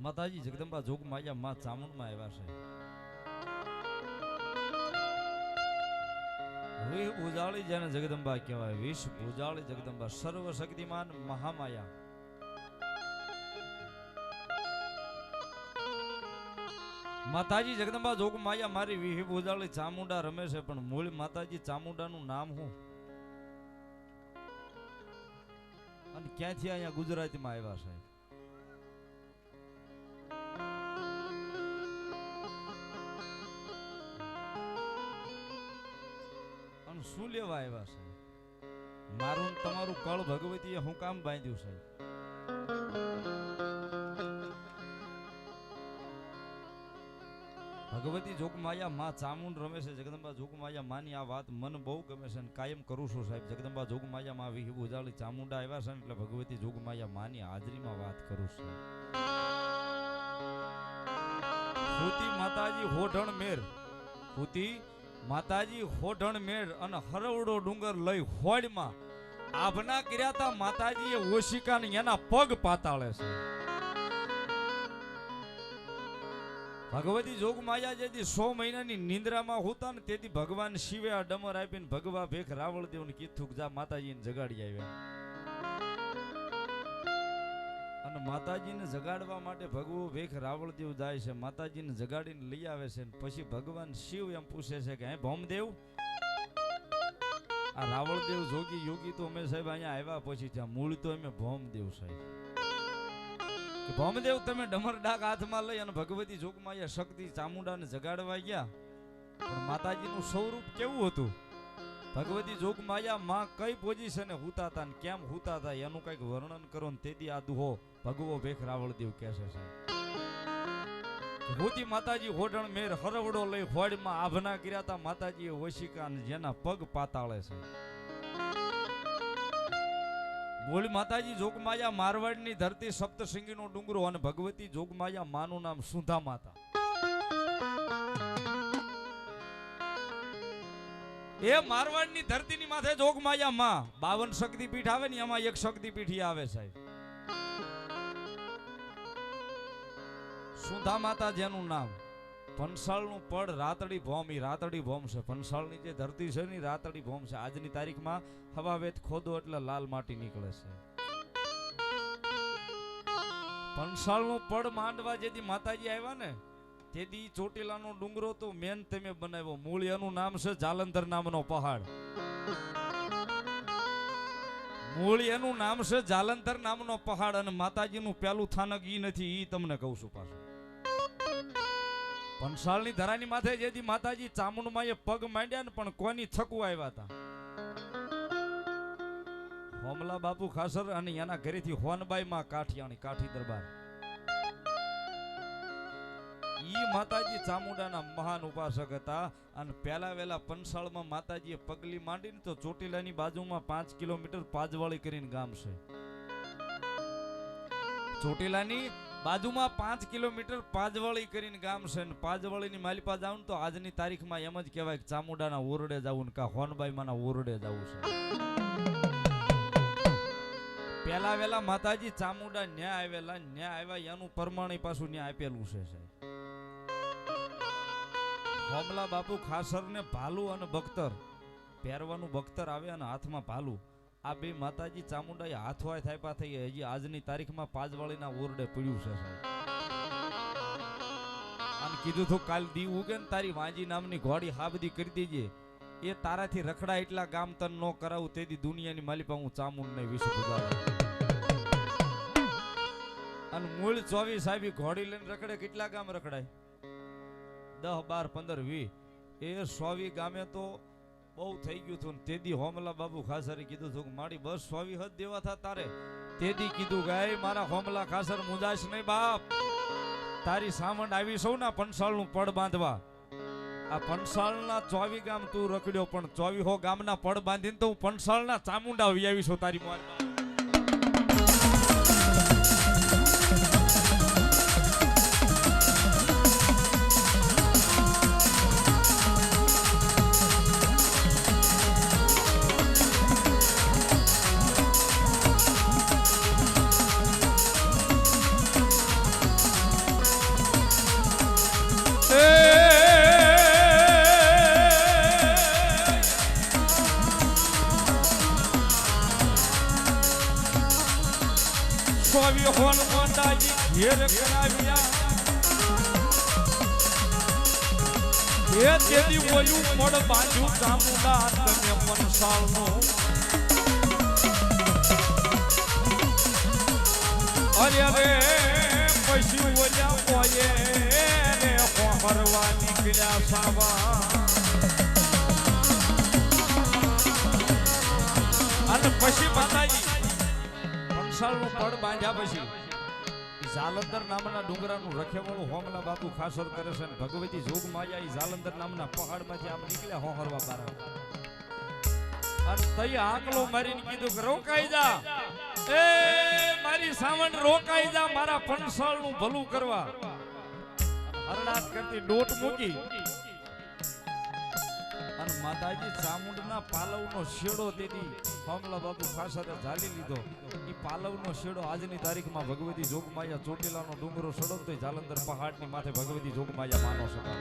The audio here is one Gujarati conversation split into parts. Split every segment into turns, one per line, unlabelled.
માતાજી જગદંબા જોગ માયા માં ચામુંડમાં આવ્યા છે. વિષ ભુજાળી જેને જગદંબા કહેવાય, વિષ ભુજાળી જગદંબા, સર્વ શક્તિમાન મહામાયા. માતાજી જગદંબા જોગ માયા મારી વિહી ભુજાળી ચામુંડા રમે છે, પણ મૂળ માતાજી ચામુંડાનું નામ શું અને ક્યાંથી અહીંયા ગુજરાતીમાં આવ્યા છે? શું લેવા આવ્યા છે? મારું તમારું કળ ભગવતીએ હું કામ બાંધ્યું છે? ભગવતી જોગમાયા માં ચામુંડ રમે છે. જગદંબા જોગમાયા માની આ વાત મન બહુ ગમે છે અને કાયમ કરું છું સાહેબ. જગદંબા જોગમાયા માં વિહી ભુજાળી ચામુંડા આવ્યા છે એટલે ભગવતી જોગમાયા માની હાજરીમાં વાત કરું છું. ફૂતી માતાજી હોઢણ મેર, ફૂતી માતાજી હોઢણ મેળ અને હરવડો ડુંગર લઈ હોડમાં આભના કર્યા તા માતાજીએ ઓશિકાને એના પગ પાતાળે છે. ભગવતી જોગમાયા જેથી 100 મહિનાની નિંદ્રામાં હોતા ને તેથી ભગવાન શિવે આ ડમર આપીને ભગવા ભેખ રાવળ દેવને કીધું જા માતાજીને જગાડી આવ્યા. અને માતાજીને જગાડવા માટે ભગવો ભેખ રાવળદેવ જાય છે. માતાજીને જગાડીને લઈ આવે છે. પછી ભગવાન શિવ એમ પૂછે છે કે હે ભૌમદેવ, આ રાવળદેવ જોગી યોગી તો અમે સાહેબ અહીંયા આવ્યા પછી ત્યાં મૂળ તો અમે ભૌમદેવ સાહેબ. કે ભૌમદેવ તમે ડમર ડાક હાથમાં લઈ અને ભગવતી જોગમાયા શક્તિ ચામુંડાને જગાડવા ગયા, પણ માતાજીનું સ્વરૂપ કેવું હતું? ભગવતી જોગમાયા માં કઈ પોઝિશને હુતા હતા ને કેમ હુતા હતા એનું કઈક વર્ણન કરો ને તેથી આ દુહો ભગવો ભેખ રાવળદેવ કહેશે છે. ભૂતી માતાજી હોઢણ મેર હરવડો લઈ હોડમાં આભના કર્યા હતા માતાજીએ ઓશિકા જેના પગ પાતાળે છે. મૂળ માતાજી જોગમાયા મારવાડની ધરતી સપ્તશૃંગીનો ડુંગરો અને ભગવતી જોગમાયા માનું નામ સુધા માતા. એ મારવાડની ધરતીની માથે જોગમાયા માં 52 શક્તિપીઠ આવે ને એમાં એક શક્તિપીઠ આવે સાહેબ. સુધા માતા જેનું નામ, પંસાળનું પડ રાતડી ભોમ, ઈ રાતડી ભોમ છે. પંસાળની જે ધરતી છે ને રાતડી ભોમ છે. આજની તારીખમાં હવાવેત ખોદો એટલે લાલ માટી નીકળે છે. પંસાળનું પડ માંડવા જેથી માતાજી આવ્યા ને તેથી ચોટીલાનો ડુંગરો તો મેન તમે બનાવ્યો. મૂળ એનું નામ છે જાલંધર નામનો પહાડ. મૂળ એનું નામ છે જાલંધર નામનો પહાડ અને માતાજીનું પેલું થાનક ઈ નથી, ઈ તમને કહું છું પાછું. પંસાળની ધરાની માથે જેથી માતાજી ચામુંડમાં એ પગ માંડ્યા ને પણ કોની થકવા આવ્યા હતા? હોમલા બાપુ ખાસર અને એના ઘરેથી હોનબાઈ માં કાઠિયાણી, કાઠી દરબાર. ઈ માતાજી ચામુંડાના મહાન ઉપાસક હતા અને પહેલા વેલા પંસાળમાં માતાજીએ પગલી માંડીને તો ચોટીલાની બાજુમાં 5 કિલોમીટર પાજવાળી કરીને ગામ છે. ચોટીલાની બાજુમાં 5 કિલોમીટર પાજવાળી કરીને ગામ છે ને પાજવાળીની માલિપા જાવ તો આજની તારીખમાં એમ જ કહેવાય કે ચામુંડાના ઓરડે જવું ને કા હોનબાઈમાંના ઓરડે જવું છે. પહેલા વેલા માતાજી ચામુંડા ન્યા આવ્યા એનું પ્રમાણ પાછું ન્યા આપેલું છે. હોમલા બાપુ ખાસર ને ભાલુ અને બખ્તર પહેરવાનું, બખ્તર આવે અને હાથમાં ભાલુ, આ બે માતાજી ચામુંડા હાથવાય થાયપા થઈ હજી આજની તારીખમાં પાજવાળીના ઓરડે પડ્યું છે સાહેબ. અને કીધું તો કાલ દી ઉગે ને તારી વાંજી નામની ઘોડી હાબદી કરી દેજે, એ તારાથી રખડા એટલા ગામ તન ન કરાવું તેથી દુનિયાની માલિપા હું ચામુંડ ને વિશે ગુજારું. અને મૂળ 24 સાહેબ ઘોડી લઈને રખડે, કેટલા ગામ રખડાય? 10, 12, 15, 20 એ 100 ગામે તો બહુ થઈ ગયું હતું. તેથી હોમલા બાબુ ખાસરે કીધું હતું કે મારી બસ 100 હદ દેવા થા તારે. તેથી કીધું ગાય મારા હોમલા ખાસર મુજાશ નહીં બાપ, તારી સામંડ આવી સૌ ના પંસાળનું પડ બાંધવા. આ પંસાળના 24 ગામ તું રખડ્યો પણ 24 ગામના પડ બાંધીને તો હું પંસાળના ચામુંડા આવી આવીશું તારી મોર. વિહોન મોંડાજી ઘેર કરાવ્યા એ તેદી બોલ્યું મોડ બાંધ્યું ચામુંડા તમે પનસાળનું અરે રે પછી બોલ્યા બોયે રે ફરવા નીકળ્યા સાવા અને પછી માતાજી પનસાળનું પડ બાંધ્યા પછી જાલંધર નામના ડુંગરાનું રખેવાળું હોમલા બાપુ ખાસર કરે છે અને ભગવતી જોગ માયા જાલંધર નામના પહાડમાંથી આમ નીકળ્યા હોહરવા બાર અને તઈ આંકલો મારીને કીધું કે રોકાઈ જા એ મારી સાવણ રોકાઈ જા મારા પનસાળનું ભલું કરવા હરણાટ કરતી ડોટ મૂકી અને માતાજી ચામુંડના પાલવનો શેડો તેથી હોમલા બાપુ ખાસરે ઝાલી લીધો ઈ પાલવનો શેડો આજની તારીખમાં ભગવતી જોગમાયા ચોટીલાનો ડુંગરો સડો તો જાલંધર પહાડની માથે ભગવતી જોગમાયા માનો શકા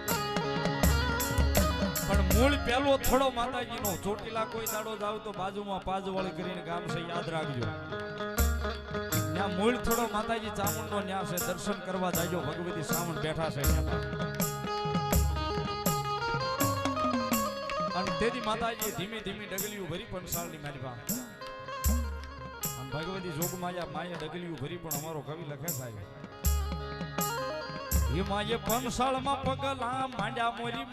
પણ મૂળ પેલો થોડો માતાજીનો ચોટીલા કોઈ દાડો જાવ તો બાજુમાં પાજવાળી કરીને ગામ છે યાદ રાખજો ત્યાં મૂળ થોડો માતાજી ચામુંડનો ન્યા છે દર્શન કરવા જાજો ભગવતી સાવણ બેઠા છે અને તેથી માતાજી ધીમે ધીમે ડગલીઓ ભરી પનસાળની મારી પાસે ભગવતી જોગમાયા માએ ડગલીઓ ભરી પણ અમારો કવિ લખે સાહેબ એ માએ પનસાળમાં પગલા માંડ્યા મોરી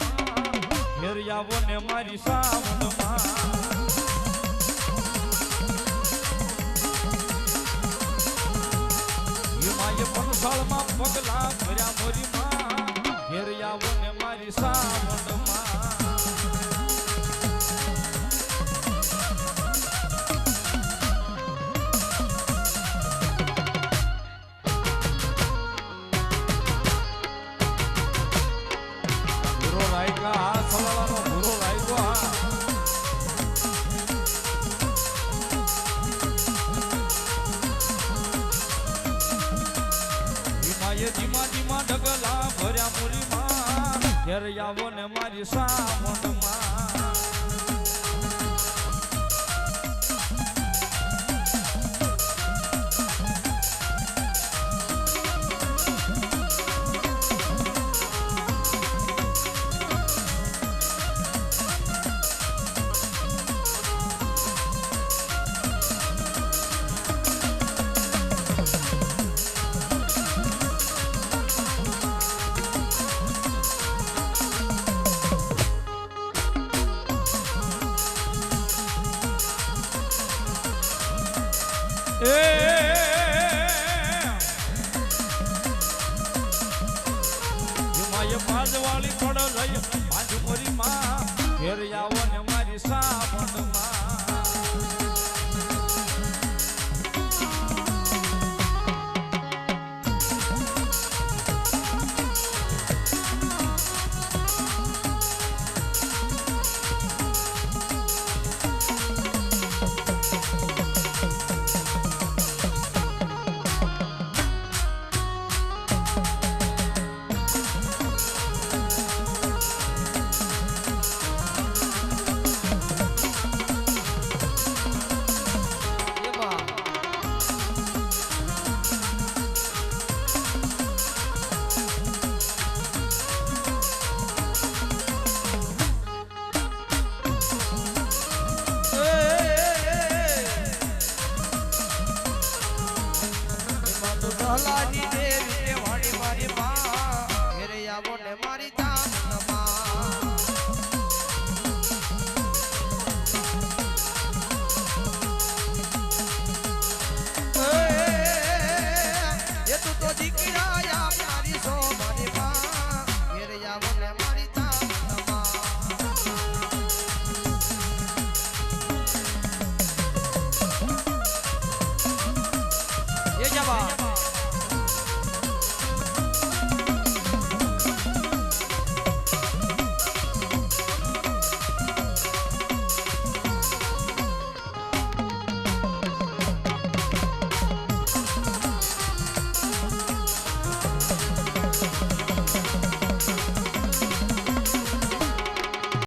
ઘેર આવો ને મારી સાવણમાં એ માએ પનસાળમાં પગલા ભર્યા મોરી ઘેર આવો ને મારી સાવણમાં ધીમા ધીમા ઢગલા ભર્યા મુરીમાં ઘેર આવો ને મારી સાવણમાં પાજવાળી થોડો લઈ પાંચ મોરી માં ઘેર આવો ને મારી સાવણ